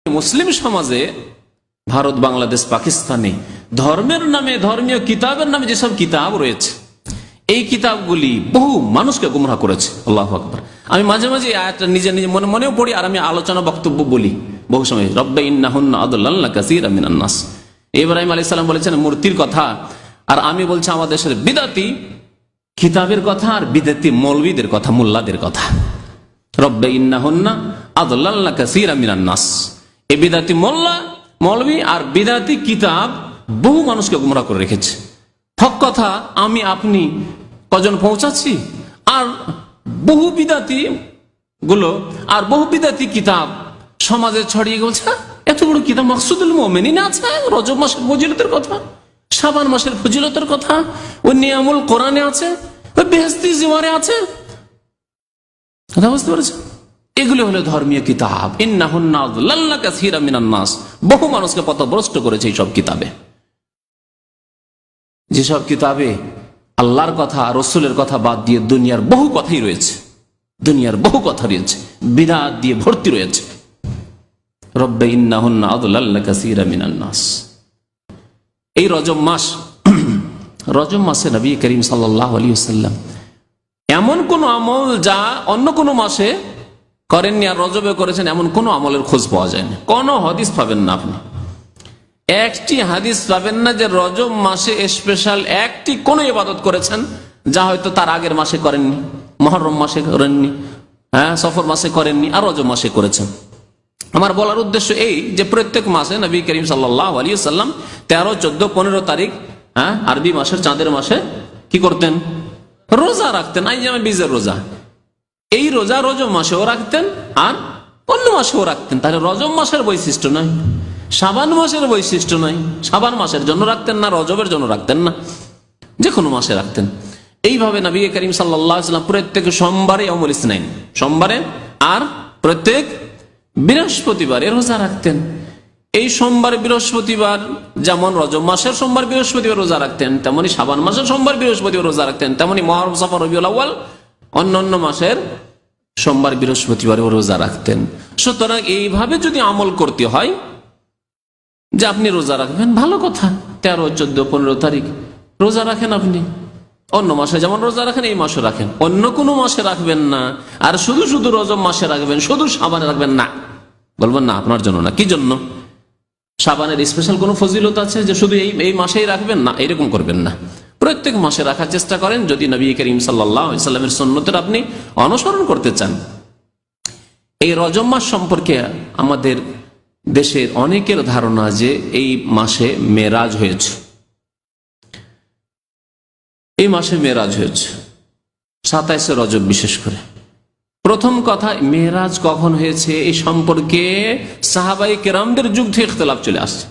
মুসলিম সমাজে ভারত, বাংলাদেশ, পাকিস্তানে ধর্মের নামে, ধর্মীয় কিতাবের নামে যেসব কিতাব রয়েছে, এই কিতাবগুলি বহু মানুষকে গুমরাহ করেছে। আল্লাহু আকবার। আমি মাঝে মাঝে আয়াতটা নিজে নিজে মনে মনেও পড়ি, আর আমি আলোচনা বক্তব্য বলি বহু সময়। রব্বে ইন্নাহুন্না আদল্লাল্লা কাসীরা মিনান নাস। ইব্রাহিম আলাইহিস সালাম বলেছেন মূর্তির কথা, আর আমি বলছি আমাদের দেশের বিদাতি কিতাবের কথা আর বিদাতি মৌলবীদের কথা, মোল্লাদের কথা। রব্বে ইন্নাহুন্না আদল্লাল্লা কাসীরা মিনান নাস। এই বিদাতি মোল্লা, মৌলবী আর বিদাতি কিতাব বহু মানুষকে গুমরাহ করে রেখেছে। হক কথা আমি আপনি কজন পৌঁছাচ্ছি, আর বহু বিদাতি গুলো আর বহু বিদাতি কিতাব সমাজে ছড়িয়ে গেছে। এত বড় কিতাব মাকসুদুল মুমিনিন আছে, রজব মাসের ফজিলতের কথা, শাবান মাসের ফজিলতের কথা, ওই নিয়ামুল কোরআনে আছে, ওই বেহেশতি জিওয়ারে আছে। কথা বুঝতে পেরেছেন? এগুলো হলো ধর্মীয় কিতাব। ইন্নাহুন্না আদল্লাল্লা কাসীরা মিনান নাস। বহু মানুষকে পথভ্রষ্ট করেছে এইসব কিতাবে। যেসব কিতাবে আল্লাহর কথা, রসুলের কথা বাদ দিয়ে দুনিয়ার বহু কথাই রয়েছে, দুনিয়ার বহু কথা রয়েছে, বিদাত দিয়ে ভর্তি রয়েছে। রব্বে ইন্নাহুন্না আদল্লাল্লা কাসীরা মিনান নাস। এই রজব মাস, রজব মাসে নবী করিম সাল্লাল্লাহু আলাইহি ওয়াসাল্লাম এমন কোন আমল যা অন্য কোন মাসে করেননি আর রজবে করেছেন, এমন কোন আমলের খোঁজ পাওয়া যায় না। কোন হাদিস পাবেন না আপনি, একটি হাদিস পাবেন না যে রজব মাসে স্পেশাল একটি কোন ইবাদত করেছেন যা হয়তো তার আগের মাসে করেননি, মুহররম মাসে করেননি, সফর মাসে করেননি, আর রজব মাসে করেছেন। আমার বলার উদ্দেশ্য এই যে প্রত্যেক মাসে নবী করিম সাল্লাল্লাহু আলাইহি ওয়াসাল্লাম 13, 14, 15 তারিখ আরবি মাসের চাঁদের মাসে কি করতেন? রোজা রাখতেন। আইয়ামে বীজের রোজা, এই রোজা রজব মাসেও রাখতেন আর অন্য মাসেও রাখতেন। তাহলে রজব মাসের বৈশিষ্ট্য নয়, শাবান মাসের বৈশিষ্ট্য নয়। শাবান মাসের জন্য রাখতেন না, রজবের জন্য রাখতেন না, যে কোনো মাসে রাখতেন। এইভাবে নবী করিম সাল্লাল্লাহু আলাইহি ওয়াসাল্লাম প্রত্যেক সোমবারে ইয়াউমুল ইসনাইন, সোমবারে আর প্রত্যেক বৃহস্পতিবারে রোজা রাখতেন। এই সোমবার বৃহস্পতিবার যেমন রজব মাসের সোমবার বৃহস্পতিবার রোজা রাখতেন, তেমনি শাবান মাসের সোমবার বৃহস্পতিবার রোজা রাখতেন, তেমনি মুহররম, সফর, রবিউল আউয়াল অন্যান্য মাসের সোমবার বৃহস্পতিবার রোজা রাখতেন। সুতরাং এইভাবে যদি আমল করতে হয় যে আপনি রোজা রাখবেন, ভালো কথা। 13, 14, 15 তারিখ রোজা রাখেন আপনি, অন্য মাসে যেমন রোজা রাখেন এই মাসে রাখেন, অন্য কোনো মাসে রাখবেন না। আর শুধু শুধু রজব মাসে রাখবেন, শুধু শাবানে রাখবেন না, বলবেন না আপনার জন্য না। কি জন্য? শাবানের স্পেশাল কোনো ফজিলত আছে যে শুধু এই মাসেই রাখবেন না, এরকম করবেন না। প্রত্যেক মাসে রাখার চেষ্টা করেন যদি নবী করিম সাল্লাল্লাহু আলাইহি ওয়াসাল্লামের সুন্নতের আপনি অনুসরণ করতে চান। এই রজব মাস সম্পর্কে আমাদের দেশের অনেকের ধারণা যে এই মাসে মেরাজ হয়েছে, এই মাসে মেরাজ হয়েছে 27 রজব। বিশেষ করে প্রথম কথা, মেরাজ কখন হয়েছে এই সম্পর্কে সাহাবায়ে কেরামদের যুগ থেকে ইখতিলাফ চলে আসছে।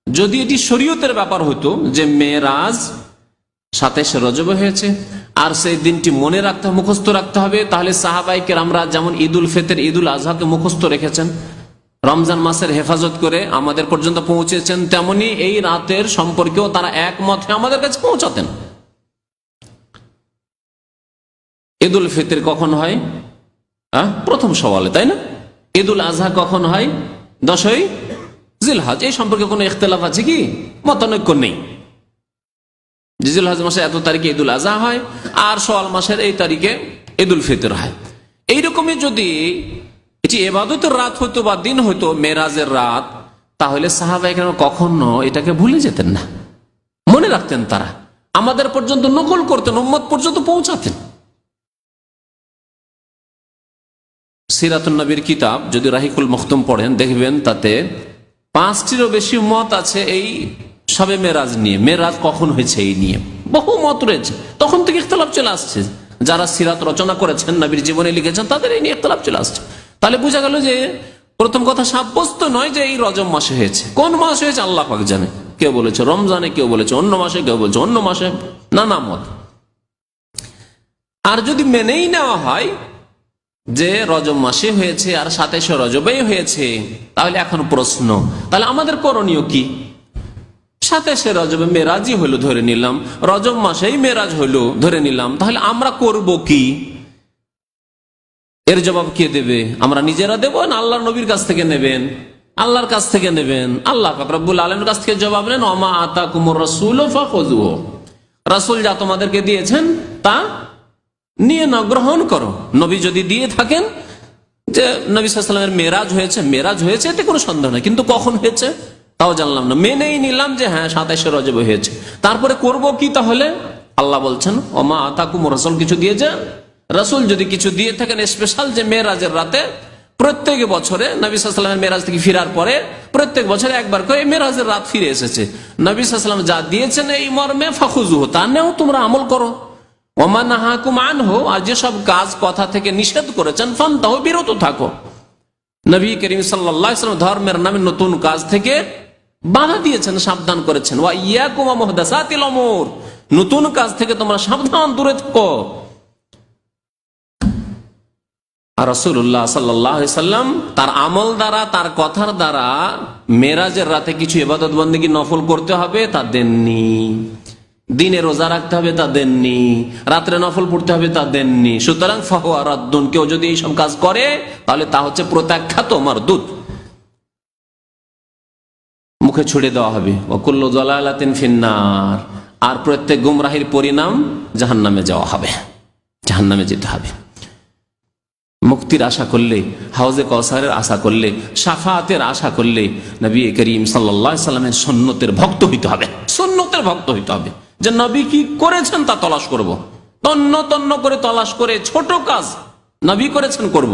যদি এটি শরীয়তের ব্যাপার হতো যে মেরাজ 27 রজবে হয়েছে আর সেই দিনটি মনে রাখতে হবে, মুখস্থ রাখতে হবে, তাহলে সাহাবায়ে কেরামরা যেমন ঈদুল ফিতর, ঈদুল আজহাকে মুখস্থ রেখেছেন, রমজান মাসের হেফাজত করে আমাদের পর্যন্ত পৌঁছেছেন, তেমনি এই রাতের সম্পর্কেও তারা একমত হয়ে আমাদের কাছে পৌঁছাতেন। ঈদুল ফিতর কখন হয়? প্রথম সওয়ালে, তাই না? ঈদুল আজহা কখন হয়? 10ই জিলহজ। এই সম্পর্কে কোনো ইখতিলাফ আছে কি? মতানৈক্য নেই। জিলহজ মাসে এত তারিখে ঈদুল আজহা হয় আর শাওয়াল মাসের এই তারিখে ঈদুল ফিতর হয়। এইরকমই যদি এটি ইবাদতের রাত হইতো বা দিন হইতো, মেরাজের রাত, তাহলে সাহাবায়ে কেরাম কখনো এটাকে ভুলে যেতেন না, মনে রাখতেন। তারা আমাদের পর্যন্ত নকল করতেন, উম্মত পর্যন্ত পৌঁছাতেন। সিরাতুন নবীর কিতাব যদি রাহিকুল মখতুম পড়েন, দেখবেন তাতে 5টিরও বেশি মত আছে এই শবে মেরাজ নিয়ে। মেরাজ কখন হয়েছে এই নিয়ে বহু মত রয়েছে, তখন থেকে ইখতিলাফ চলে আসছে। যারা সিরাত রচনা করেছেন, নবীর জীবনে লিখেছেন, তাদের এই নিয়ে ইখতিলাফ চলে আসছে। তাহলে বোঝা গেল যে প্রথম কথা সাব্যস্ত নয় যে এই রজব মাসে হয়েছে। কোন মাস হয়েছে আল্লাহ পাক জানে। কেউ বলেছে রমজানে, কেউ বলেছে অন্য মাসে, কেউ বলেছে অন্য মাসে, নানা মত। আর যদি মেনেই নেওয়া হয় যে রজব মাসে হয়েছে আর 27 রজবেই হয়েছে, তাহলে এখন প্রশ্ন, তাহলে আমাদের করণীয় কি? 27 রজবে মেরাজই হলো ধরে নিলাম, রজব মাসেই মেরাজ হলো ধরে নিলাম, তাহলে আমরা করব কি? এর জবাব কে দেবে? আমরা নিজেরা দেব না আল্লাহর নবীর কাছ থেকে নেবেন? আল্লাহর কাছ থেকে নেবেন, আল্লাহ পাক রব্বুল আলামিনের কাছ থেকে জবাব নেন, ওমা আতাকুমুর রাসূলু ফাখুযুহু, রাসূল যা তোমাদেরকে দিয়েছেন তা নিয়ে নাও, গ্রহণ করো। নবী যদি দিয়ে থাকেন যে নবী সাল্লাল্লাহু আলাইহি ওয়াসাল্লামের মেরাজ হয়েছে এতে কোনো সন্দেহ নেই, কিন্তু কখন হয়েছে তাও জানলাম না, মেনেই নিলাম যে হ্যাঁ 27শে রজব হয়েছে, তারপরে করব কি? তাহলে আল্লাহ বলছেন ওমা আতাকুমুর রাসূল, কিছু দিয়েছেন রাসূল যদি কিছু দিয়ে থাকেন স্পেশাল, যে মেরাজের রাতে প্রত্যেক বছরে নবী সাল্লাল্লাহু আলাইহি ওয়াসাল্লাম মেরাজ থেকে ফেরার পরে প্রত্যেক বছরে একবার করে মেরাজের রাত ফিরে এসেছে, নবী সাল্লাল্লাহু আলাইহি ওয়াসাল্লাম যা দিয়েছেন এই মর্মে ফাখুযুহু, তা নেও, তোমরা আমল করো। ওমা নাহাকুম আনহু, আর যেসব কাজ কথা থেকে নিষেধ করেছেন ফান্তাহু, বিরত থাকো। নবী করিম সাল্লাল্লাহু আলাইহি ওয়াসাল্লাম ধর্মের নামে নতুন কাজ থেকে বাধা দিয়েছেন, সাবধান করেছেন। ওয়া ইয়াকুম ওয়া মুহদাসাতিল উমুর, নতুন কাজ থেকে তোমরা সাবধান, দূরে থাকো। আর রাসূলুল্লাহ সাল্লাল্লাহু আলাইহি ওয়াসাল্লাম তার আমল দ্বারা, তার কথার দ্বারা মেরাজের রাতে কিছু ইবাদত বন্দেগী নফল করতে হবে তা দেননি, দিনে রোজা রাখতে হবে তা দেননি, রাত্রে নফল পড়তে হবে তা দেননি। সুতরাং ফাহুয়া রাদ্দুন, কেউ যদি এইসব কাজ করে তাহলে তা হচ্ছে প্রত্যাখ্যাত, মারদুদ, মুখে ছুড়ে দেওয়া হবে। ওয়া কুল্লু যালালাতিন ফিন্নার, আর প্রত্যেক গুমরাহির পরিণাম জাহান্নামে যাওয়া হবে, জাহান্নামে যেতে হবে। মুক্তির আশা করলে, হাউজে কাউসারের আশা করলে, শাফাআতের আশা করলে নবী করিম সাল্লাল্লাহু আলাইহি ওয়াসাল্লামের সুন্নতের ভক্ত হইতে হবে, সুন্নতের ভক্ত হইতে হবে, যে নবী কি করেছেন তা তলাশ করব, তন্ন তন্ন করে তলাশ করে, ছোট কাজ নবী করেছেন করব।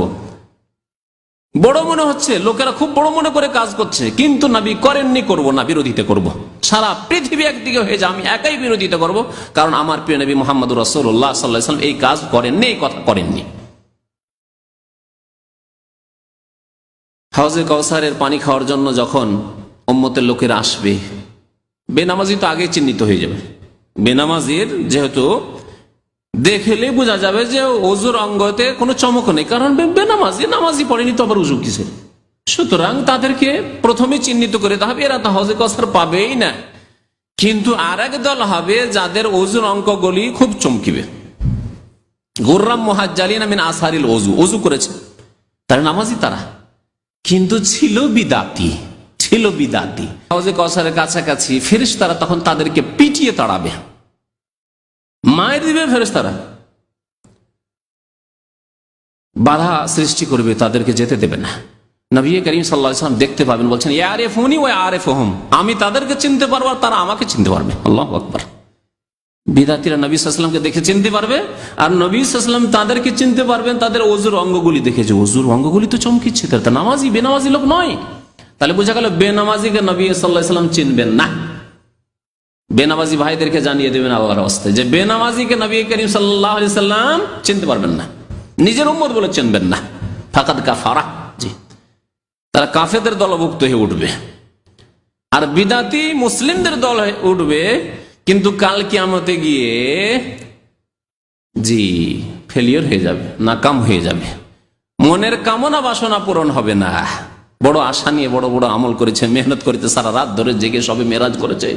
বড় মনে হচ্ছে, লোকেরা খুব বড় মনে করে কাজ করছে, কিন্তু নবী করেননি, করব না, বিরোধিতা করব। সারা পৃথিবী একদিকে হয়ে যায়, আমি একাই বিরোধিতা করব, কারণ আমার প্রিয় নবী মুহাম্মদুর রাসূলুল্লাহ সাল্লাল্লাহু আলাইহি ওয়াসাল্লাম এই কাজ করেননি, এই কথা করেননি। হাউজে কাউসারের পানি খাওয়ার জন্য যখন উম্মতের লোকেরা আসবে, বেনামাজি তো আগে চিহ্নিত হয়ে যাবে। বেনামাজির যেহেতু দেখলে বোঝা যাবে যে ওযুর অঙ্গতে কোনো চমক নেই, কারণ বেনামাজি, নামাজি পড়েনি তো আবার উজু কিসের। সুতরাং তাদেরকে প্রথমে চিহ্নিত করে দিতে হবে, এরা তো হাউজে কাউসার পাবেই না। কিন্তু আর এক দল হবে যাদের ওযুর অঙ্গগুলি খুব চমকিবে, গুররাম মুহাজ্জালিনা মিন আসারিল ওযু, ওযু করেছে তারা নামাজি, তারা কিন্তু ছিল বিদাতি, ছিল বিদাতি। হাউজে কাউসারের কাছাকাছি ফেরেশতারা তখন তাদেরকে পিটিয়ে তাড়াবে, মায়ের দিবে ফেরেশতারা, বাধা সৃষ্টি করবে, তাদেরকে যেতে দেবে না। নবী করিম সাল্লাল্লাহু আলাইহি ওয়াসাল্লাম দেখতে পাবেন, বলছেন ইয়ারিফুনি ওয়া আরিফুহুম, আমি তাদেরকে চিনতে পারবো আর তারা আমাকে চিনতে পারবে। আল্লাহু আকবার। বিদাতিরা নবী সাল্লাল্লাহু আলাইহি ওয়াসাল্লামকে দেখে চিনতে পারবে, আর নবী সাল্লাল্লাহু আলাইহি ওয়াসাল্লাম তাদেরকে চিনতে পারবেন তাদের ওযুর অঙ্গগুলি দেখে, যে ওযুর অঙ্গগুলি তো চমকিচ্ছে, তারা নামাজি, বেনামাজি লোক নয়। তাহলে বোঝা গেল বেনামাজিকে নবী সাল্লাল্লাহু আলাইহি ওয়াসাল্লাম চিনবেন না। বেনামাজি ভাইদেরকে জানিয়ে দেবেন আল্লাহর ওয়াস্তে যে বেনামাজিকে নবী করিম সাল্লাল্লাহু আলাইহি ওয়াসাল্লাম চিনতে পারবেন না, নিজের উম্মত বলে চিনবেন না। ফাকাদ কাফারা, জি, তারা কাফেরদের দলভুক্ত হয়ে উঠবে। আর বিদাতি মুসলিমদের দল হয়ে উঠবে, কিন্তু কাল কিয়ামতে গিয়ে জি ফেলিওর হয়ে যাবে, নাকাম হয়ে যাবে, মনের কামনা বাসনা পূরণ হবে না। বড় আশা নিয়ে বড় বড় আমল করেছে, মেহনত করেছে, সারা রাত ধরে জেগে সবে মেরাজ করেছে,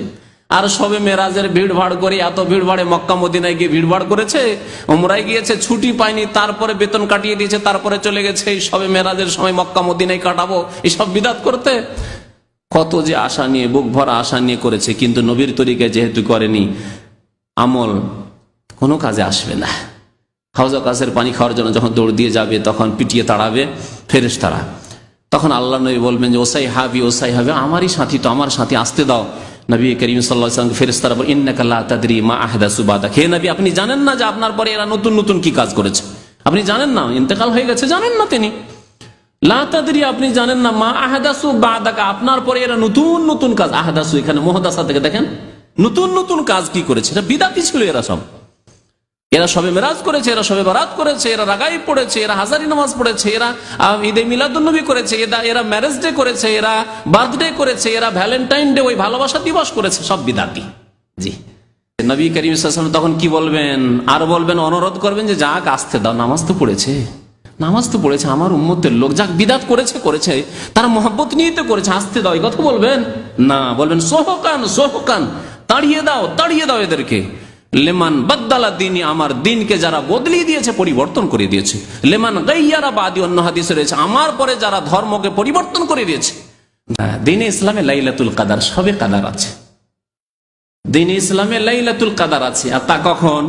আর সবে মেরাজের ভিড় ভাড় করে, এত ভিড় ভাড়ে মক্কা মদিনায় গিয়ে ভিড় ভাড় করেছে, উমরায় গিয়েছে, ছুটি পায়নি, তারপরে বেতন কাটিয়ে দিয়েছে, তারপরে চলে গেছে এই সবে মেরাজের সময় মক্কা মদিনায় কাটাবো এইসব বিদাত করতে। কত যে আশা নিয়ে, বুক ভরা আশা নিয়ে করেছে, কিন্তু নবীর তরিকায় যেহেতু করেনি, আমল কোনো কাজে আসবে না। হাউজে কাউসারের পানি খাওয়ার জন্য যখন দৌড় দিয়ে যাবে, তখন পিটিয়ে তাড়াবে ফেরেশতারা। তখন আল্লাহ নবী বলবেন যে ওসাই হাবি, ওসাই হাবি, আমারই সাথী তো, আমার সাথী, আসতে দাও। নবী করিম সাল্লাল্লাহু আলাইহি ওয়াসাল্লাম ফেরেশতারা বলেন ইন্নাকা লা তাদরি মা আহদাসু বাদাক, হে নবী আপনি জানেন না যে আপনার পরে এরা নতুন নতুন কি কাজ করেছে, আপনি জানেন না, ইন্তেকাল হয়ে গেছে, জানেন না তিনি। লা তাদরি, আপনি জানেন না, মা আহদাসু বাদাক, আপনার পরে এরা নতুন নতুন কাজ। আহদাসু এখানে মুহদাসা থেকে দেখেন, নতুন নতুন কাজ কি করেছে, এটা বিদাতি ছিল এরা সব। এরা সবে মেরাজ করেছে, এরা সবে বারাত করেছে, এরা রাগাই পড়েছে, এরা হাজারি নামাজ পড়েছে, এরা ঈদে মিলাদুন্নবী করেছে, এরা ম্যারেজ ডে করেছে, এরা বার্থডে করেছে, এরা ভ্যালেন্টাইন ডে, ওই ভালোবাসা দিবস করেছে, সব বিদাতি। জি, নবী করিম সাল্লাল্লাহু আলাইহি ওয়াসাল্লাম তখন কি বলবেন, আর বলবেন, অনুরোধ করবেন যে যাক আসতে দাও, নামাজ তো পড়েছে, নামাজ তো পড়েছে, আমার উম্মতের লোক, যাক বিদাত করেছে করেছে, তারা মহব্বত নিয়ে তো করেছে, আসতে দাও, এই কথা বলবেন না। বলবেন সোহকান, সোহকান, তাড়িয়ে দাও, তাড়িয়ে দাও এদেরকে। লেমান বাদ্দালা দিনী, আমার দিনকে যারা বদলিয়ে দিয়েছে, পরিবর্তন করে দিয়েছে। লেমান গাইয়ারা বাদি, অন্য হাদিসে রয়েছে, আমার পরে যারা ধর্মকে পরিবর্তন করে দিয়েছে, দ্বীনে ইসলামে লাইলাতুল কাদার, সবে কাদার আছে। দ্বীনে ইসলামে লাইলাতুল কাদার আছে। আর তা কখন?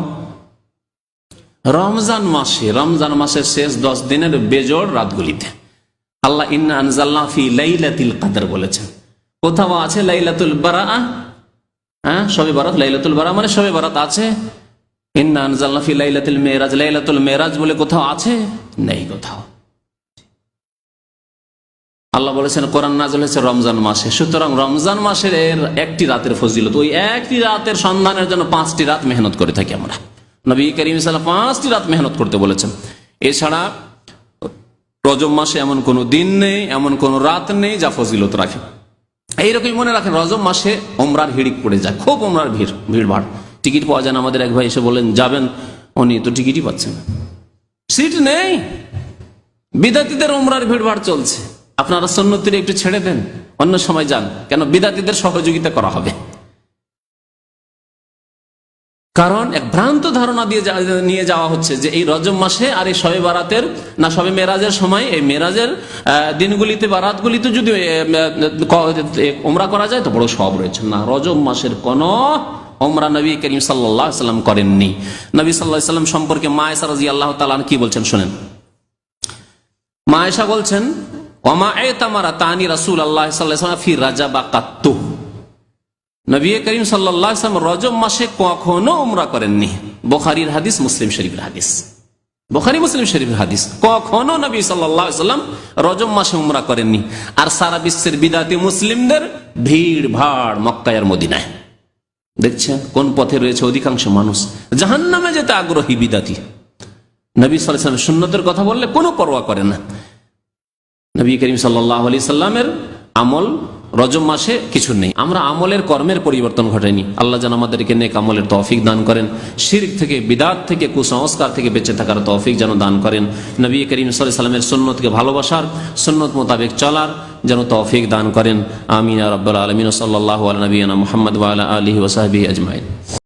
রমজান মাসে, রমজান মাসের শেষ 10 দিনের বেজোড় রাতগুলিতে। আল্লাহ ইন্না আনজালনা ফি লাইলাতুল কাদর বলেছেন। কোথাও আছে লাইলাতুল বারাআ, শবে বারাত, লাইলাতুল বারাআ মানে শবে বারাত আছে। ইন্না আনজালনা ফি লাইলাতুল মিরাজ, লাইলাতুল মিরাজ বলে কোথাও আছে? নেই কোথাও। আল্লাহ বলেছেন কোরআন নাযিল হয়েছে রমজান মাসে, সুতরাং রমজান মাসের একটি রাতের ফজিলত, ওই একটি রাতের সন্ধানের জন্য 5টি রাত মেহনত করে থাকি আমরা। নবী করিম সাল্লাল্লাহু আলাইহি ওয়াসাল্লাম 5টি রাত মেহনত করতে বলেছেন। এছাড়া রজব মাসে এমন কোনো দিন নেই, এমন কোনো রাত নেই যা ফজিলত রাখে। এইরকমই মনে রাখেন, রজব মাসে ওমরার হিড়িক পড়ে যায়, খুব ওমরার ভিড় ভাড়, টিকিট পাওয়া যায় না। আমাদের এক ভাই এসে বলেন যাবেন, উনি তো টিকিটই পাচ্ছেন না, সিট নেই। বিদাতীদের ওমরার ভিড় ভাড় চলছে। আপনারা সুন্নতির একটু ছেড়ে দেন, অন্য সময় যান, কেন বিদাতীদের সহযোগিতা করা হবে। কারণ এক ভ্রান্ত ধারণা দিয়ে নিয়ে যাওয়া হচ্ছে যে এই রজব মাসে আর এই শবে বারাতের না শবে মেরাজের সময়, এই মেরাজের দিনগুলিতে বা রাতগুলিতে যদি ওমরা করা যায় তো বড় সওয়াব রয়েছে। না, রজব মাসের কোন ওমরা নবী করিম সাল্লাল্লাহু আলাইহি ওয়াসাল্লাম করেননি। নবী সাল্লাল্লাহু আলাইহি ওয়াসাল্লাম সম্পর্কে মা আয়েশা রাদিয়াল্লাহু তাআলা আনহা কি বলছেন শুনেন। মা আয়েশা বলছেন ওয়ামা আ'তামারা তানি রাসূলুল্লাহ সাল্লাল্লাহু আলাইহি ওয়াসাল্লাম ফি রাজাবা কাত্তু, নবী করিম সাল্লাল্লাহু আলাইহি ওয়াসাল্লাম রজব মাসে কখনো উমরা করেননি। বুখারীর হাদিস, মুসলিম শরীফের হাদিস, বুখারী মুসলিম শরীফের হাদিস। কখনো নবী সাল্লাল্লাহু আলাইহি ওয়াসাল্লাম রজব মাসে উমরা করেননি। আর সারা বিশ্বের বিদাতি মুসলিমদের ভিড় ভাড় মক্কায় আর মদিনায়। দেখছেন কোন পথে রয়েছে অধিকাংশ মানুষ, জাহান্নামে যেতে আগ্রহী বিদাতি। নবী সাল্লাল্লাহু আলাইহি ওয়াসাল্লাম সুন্নতের কথা বললে কোনো পরোয়া করে না। নবী করিম সাল্লাল্লাহু আলাইহি সাল্লামের আমল রজব মাসে কিছু নেই। আমরা আমলের কর্মের পরিবর্তন ঘটাইনি। আল্লাহ যেন আমাদেরকে নেক আমলের তৌফিক দান করেন, শিরক থেকে, বিদাত থেকে, কুসংস্কার থেকে বেঁচে থাকার তৌফিক যেন দান করেন। নবী করিম সাল্লাল্লাহু আলাইহি সাল্লামের সুন্নতকে ভালোবাসার, সুন্নত মোতাবেক চলার যেন তৌফিক দান করেন। আমিন ইয়া রাব্বাল আলামিন। সাল্লাল্লাহু আলা নবিয়িনা মুহাম্মদ ওয়া আলা আলিহি ওয়া সাহবিহি আজমাইন।